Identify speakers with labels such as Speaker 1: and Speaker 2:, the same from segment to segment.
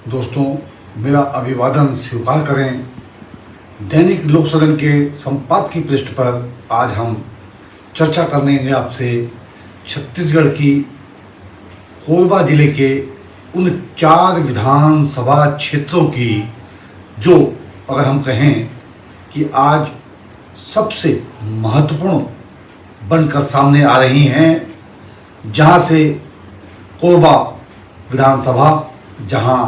Speaker 1: दोस्तों, मेरा अभिवादन स्वीकार करें। दैनिक लोक सदन के संपादकीय पृष्ठ पर आज हम चर्चा करेंगे आपसे छत्तीसगढ़ की कोरबा जिले के उन 4 विधानसभा क्षेत्रों की जो अगर हम कहें कि आज सबसे महत्वपूर्ण बनकर सामने आ रही हैं, जहां से कोरबा विधानसभा, जहां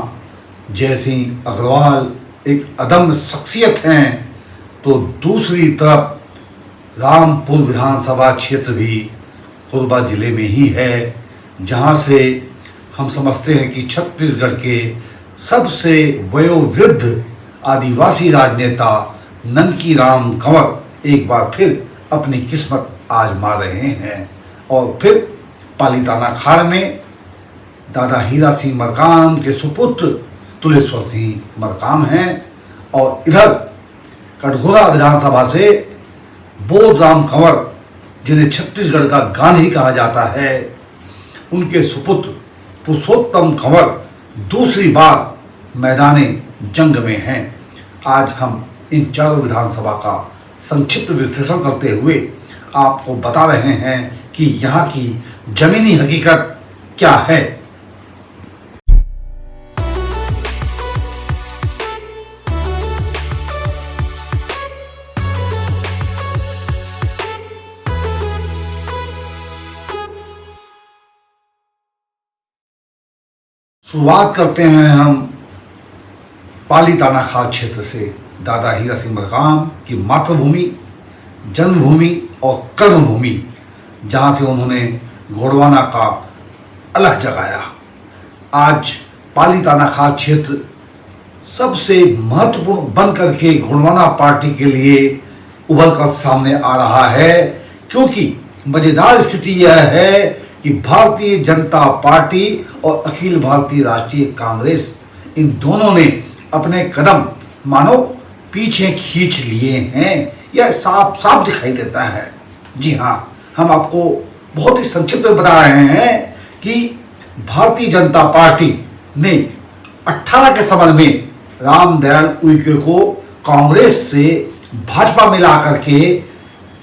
Speaker 1: जयसिंह अग्रवाल एक अदम्य शख्सियत हैं, तो दूसरी तरफ रामपुर विधानसभा क्षेत्र भी कोरबा जिले में ही है, जहां से हम समझते हैं कि छत्तीसगढ़ के सबसे वयोवृद्ध आदिवासी राजनेता ननकी राम कंवर एक बार फिर अपनी किस्मत आजमा रहे हैं। और फिर पालीताना खार में दादा हीरा सिंह मरकाम के सुपुत्र तुलेश्वर सिंह मरकाम हैं, और इधर कटघोरा विधानसभा से बोधराम कंवर, जिन्हें छत्तीसगढ़ का गांधी कहा जाता है, उनके सुपुत्र पुरुषोत्तम कंवर दूसरी बार मैदाने जंग में हैं। आज हम इन चारों विधानसभा का संक्षिप्त विश्लेषण करते हुए आपको बता रहे हैं कि यहाँ की जमीनी हकीकत क्या है। शुरुआत करते हैं हम पालीताना खार क्षेत्र से। दादा हीरा सिंह मरकाम की मातृभूमि, जन्मभूमि और कर्मभूमि, जहां से उन्होंने गोंडवाना का अलख जगाया। आज पालीताना खार क्षेत्र सबसे महत्वपूर्ण बन करके गोंडवाना पार्टी के लिए उभर कर सामने आ रहा है, क्योंकि मजेदार स्थिति यह है कि भारतीय जनता पार्टी और अखिल भारतीय राष्ट्रीय कांग्रेस, इन दोनों ने अपने कदम मानो पीछे खींच लिए हैं। यह साफ साफ दिखाई देता है। जी हाँ, हम आपको बहुत ही संक्षिप्त में बता रहे हैं कि भारतीय जनता पार्टी ने 18 के संबंध में रामदयाल उइके को कांग्रेस से भाजपा में ला करके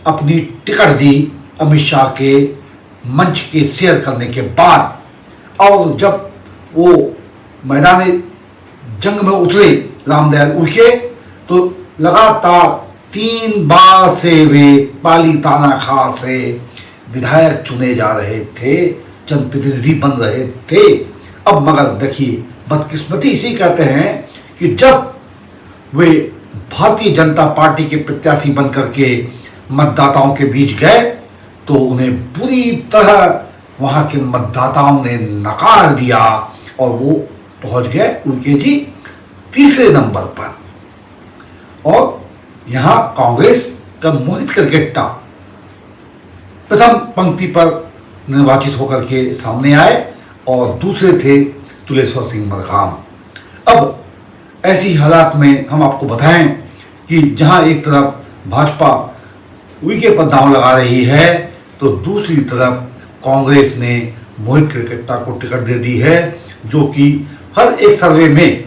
Speaker 1: अपनी टिकट दी अमित शाह के मंच के शेयर करने के बाद, और जब वो मैदान जंग में उतरे रामदयाल उइके, तो लगातार 3 बार से वे पालीताना खार से विधायक चुने जा रहे थे, जनप्रतिनिधि बन रहे थे। अब मगर देखिए, बदकिस्मती इसी कहते हैं कि जब वे भारतीय जनता पार्टी के प्रत्याशी बन करके मतदाताओं के बीच गए, तो उन्हें पूरी तरह वहाँ के मतदाताओं ने नकार दिया और वो पहुँच गए उनके जी तीसरे नंबर पर। और यहाँ कांग्रेस का मोहित करकेट्टा प्रथम पंक्ति पर निर्वाचित होकर के सामने आए, और दूसरे थे तुलेश्वर सिंह मरकाम। अब ऐसी हालात में हम आपको बताएं कि जहाँ एक तरफ भाजपा उइके पर दांव लगा रही है, तो दूसरी तरफ कांग्रेस ने मोहित करकेट्टा को टिकट दे दी है, जो कि हर एक सर्वे में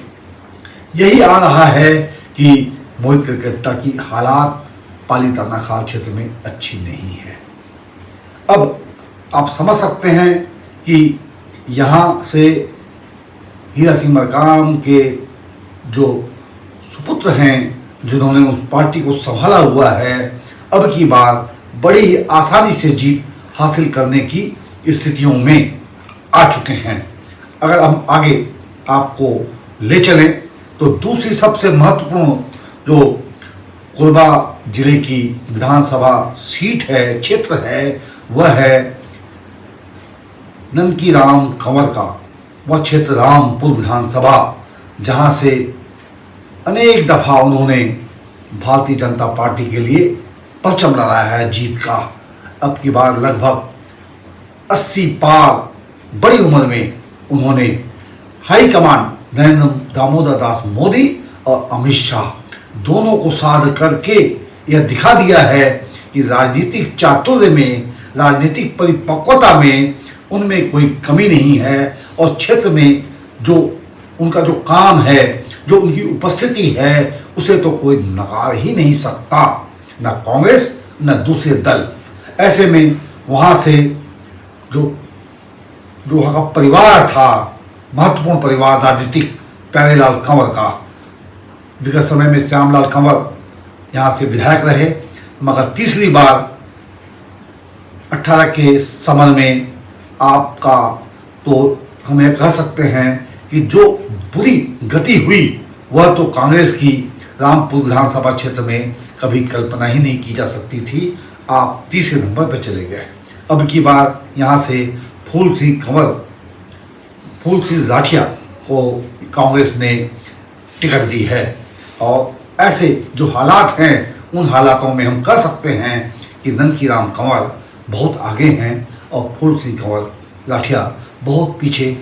Speaker 1: यही आ रहा है कि मोहित करकेट्टा की हालात पालीताना खार क्षेत्र में अच्छी नहीं है। अब आप समझ सकते हैं कि यहाँ से हीरा सिंह मरकाम के जो सुपुत्र हैं, जिन्होंने उस पार्टी को संभाला हुआ है, अब की बार बड़ी आसानी से जीत हासिल करने की स्थितियों में आ चुके हैं। अगर हम आगे आपको ले चलें, तो दूसरी सबसे महत्वपूर्ण जो कोरबा जिले की विधानसभा सीट है, क्षेत्र है, वह है ननकी राम कंवर का वह क्षेत्र रामपुर विधानसभा, जहां से अनेक दफा उन्होंने भारतीय जनता पार्टी के लिए परचम लहराया है जीत का। अब की बार लगभग 80 पार बड़ी उम्र में उन्होंने हाईकमान नरेंद्र दामोदर दास मोदी और अमित शाह दोनों को साध करके यह दिखा दिया है कि राजनीतिक चातुर्य में, राजनीतिक परिपक्वता में उनमें कोई कमी नहीं है, और क्षेत्र में जो उनका जो काम है, जो उनकी उपस्थिति है, उसे तो कोई नकार ही नहीं सकता, न कांग्रेस न दूसरे दल। ऐसे में वहाँ से जो वहाँ का परिवार था, महत्वपूर्ण परिवार राजनीतिक, प्यारेलाल कंवर का, विगत समय में श्यामलाल कंवर यहाँ से विधायक रहे, मगर तीसरी बार 18 के समर में आपका तो हम ये कह सकते हैं कि जो बुरी गति हुई वह तो कांग्रेस की रामपुर विधानसभा क्षेत्र में कभी कल्पना ही नहीं की जा सकती थी। आप तीसरे नंबर पर चले गए। अब की बार यहाँ से फूल सिंह राठिया को कांग्रेस ने टिकट दी है, और ऐसे जो हालात हैं उन हालातों में हम कह सकते हैं कि ननकीराम कंवर बहुत आगे हैं और फूल सिंह कंवर राठिया बहुत पीछे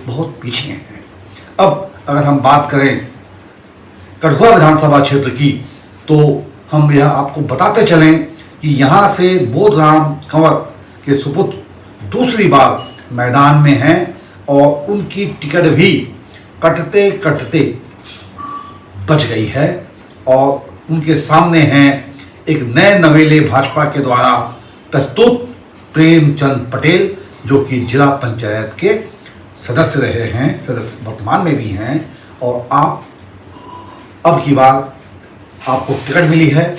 Speaker 1: हैं। अब अगर हम बात करें कठुआ विधानसभा क्षेत्र की, तो हम यह आपको बताते चलें कि यहाँ से बोधराम कंवर के सुपुत्र दूसरी बार मैदान में हैं और उनकी टिकट भी कटते कटते बच गई है, और उनके सामने हैं एक नए नवेले भाजपा के द्वारा प्रस्तुत प्रेमचंद पटेल, जो कि जिला पंचायत के सदस्य रहे हैं, सदस्य वर्तमान में भी हैं। और आप अब की बार आपको टिकट मिली है,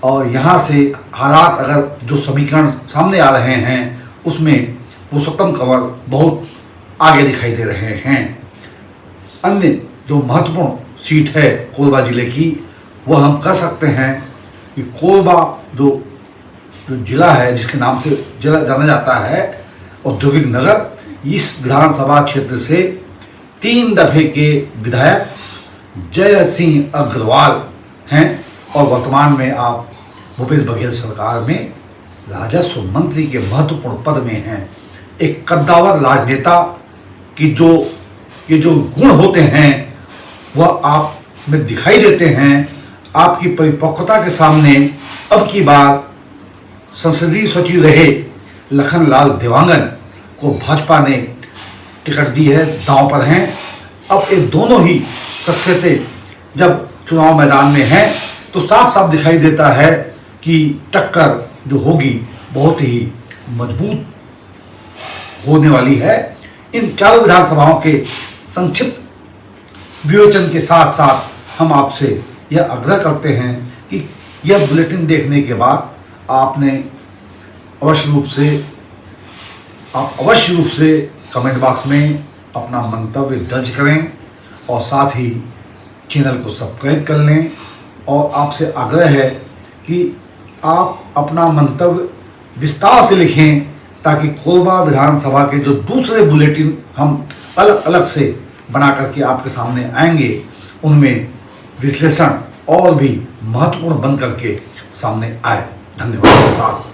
Speaker 1: और यहाँ से हालात अगर जो समीकरण सामने आ रहे हैं उसमें पुरुषोत्तम कंवर बहुत आगे दिखाई दे रहे हैं। अन्य जो महत्वपूर्ण सीट है कोरबा जिले की, वह हम कह सकते हैं कि कोरबा जो जिला है, जिसके नाम से जिला जाना जाता है औद्योगिक नगर, इस विधानसभा क्षेत्र से 3 दफे के विधायक जय सिंह अग्रवाल हैं, और वर्तमान में आप भूपेश बघेल सरकार में राजस्व मंत्री के महत्वपूर्ण पद में हैं। एक कद्दावर राजनेता की ये जो गुण होते हैं वह आप में दिखाई देते हैं। आपकी परिपक्वता के सामने अब की बार संसदीय सचिव रहे लखनलाल देवांगन को भाजपा ने टिकट दी है, दांव पर हैं। अब ये दोनों ही शख्सियतें जब चुनाव मैदान में हैं तो साफ साफ दिखाई देता है कि टक्कर जो होगी बहुत ही मजबूत होने वाली है। इन चारों विधानसभाओं के संक्षिप्त विवेचन के साथ साथ हम आपसे यह आग्रह करते हैं कि यह बुलेटिन देखने के बाद आपने अवश्य रूप से कमेंट बॉक्स में अपना मंतव्य दर्ज करें, और साथ ही चैनल को सब्सक्राइब कर लें। और आपसे आग्रह है कि आप अपना मंतव्य विस्तार से लिखें, ताकि कोरबा विधानसभा के जो दूसरे बुलेटिन हम अलग अलग से बना करके आपके सामने आएंगे, उनमें विश्लेषण और भी महत्वपूर्ण बन करके सामने आए। धन्यवाद के साथ।